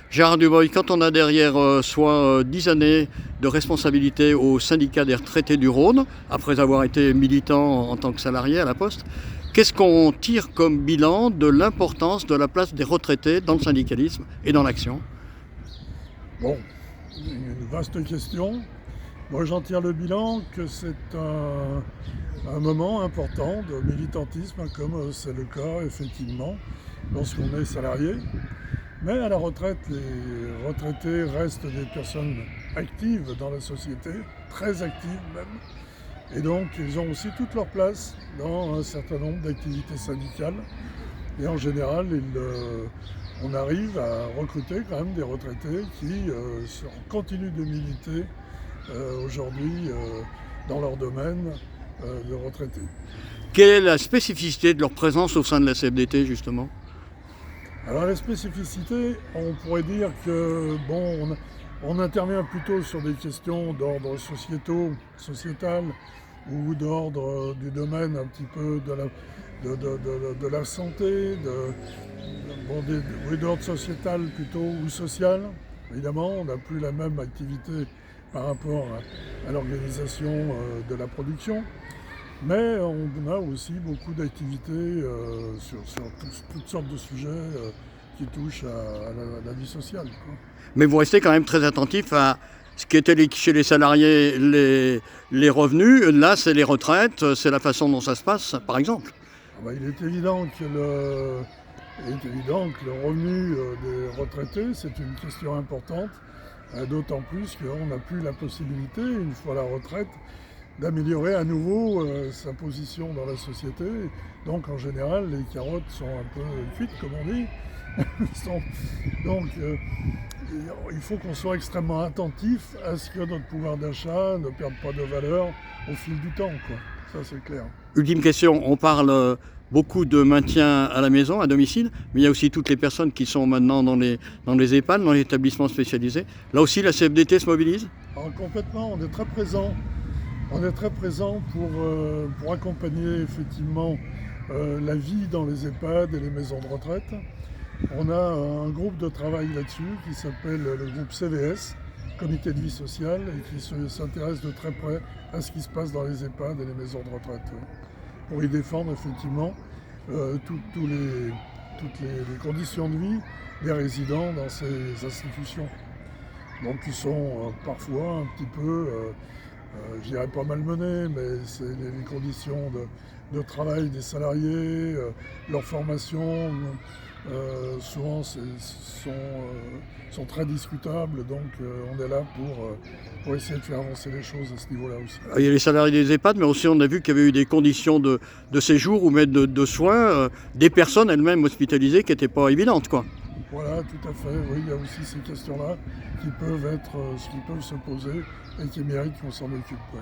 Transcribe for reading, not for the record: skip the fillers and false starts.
Gérard Dubreuil, quand on a derrière soi 10 années de responsabilité au syndicat des retraités du Rhône, après avoir été militant en tant que salarié à la Poste, qu'est-ce qu'on tire comme bilan de l'importance de la place des retraités dans le syndicalisme et dans l'action? Bon, une vaste question. Moi, j'en tire le bilan que c'est un moment important de militantisme, comme c'est le cas effectivement lorsqu'on est salarié. Mais à la retraite, les retraités restent des personnes actives dans la société, très actives même. Et donc, ils ont aussi toute leur place dans un certain nombre d'activités syndicales. Et en général, on arrive à recruter quand même des retraités qui continuent de militer aujourd'hui dans leur domaine de retraités. Quelle est la spécificité de leur présence au sein de la CFDT justement? Alors la spécificité, on pourrait dire que on intervient plutôt sur des questions d'ordre sociétal ou d'ordre du domaine un petit peu de la santé, d'ordre sociétal plutôt ou social. Évidemment, on n'a plus la même activité par rapport à l'organisation de la production. Mais on a aussi beaucoup d'activités sur toutes sortes de sujets qui touchent à la vie sociale, quoi. Mais vous restez quand même très attentif à ce qui était chez les salariés les revenus. Là, c'est les retraites, c'est la façon dont ça se passe, par exemple. Il est évident que le revenu des retraités, c'est une question importante, d'autant plus qu'on n'a plus la possibilité, une fois la retraite, d'améliorer à nouveau sa position dans la société. Donc en général, les carottes sont un peu cuites, comme on dit. Donc il faut qu'on soit extrêmement attentif à ce que notre pouvoir d'achat ne perde pas de valeur au fil du temps, quoi. Ça, c'est clair. Ultime question, on parle beaucoup de maintien à la maison, à domicile, mais il y a aussi toutes les personnes qui sont maintenant dans les EHPAD, dans les établissements spécialisés. Là aussi, la CFDT se mobilise? Alors, complètement, on est très présent. On est très présent pour accompagner effectivement la vie dans les EHPAD et les maisons de retraite. On a un groupe de travail là-dessus qui s'appelle le groupe CVS, Comité de vie sociale, et qui s'intéresse de très près à ce qui se passe dans les EHPAD et les maisons de retraite, pour y défendre effectivement toutes les conditions de vie des résidents dans ces institutions. Donc ils sont parfois un petit peu, je dirais pas malmenés, mais c'est les conditions de travail des salariés, leur formation, souvent sont très discutables, donc on est là pour essayer de faire avancer les choses à ce niveau-là aussi. Il y a les salariés des EHPAD, mais aussi on a vu qu'il y avait eu des conditions de séjour ou même de soins des personnes elles-mêmes hospitalisées qui n'étaient pas évidentes, quoi. Voilà, tout à fait. Oui, il y a aussi ces questions-là qui peuvent se poser et qui méritent qu'on s'en occupe. Ouais.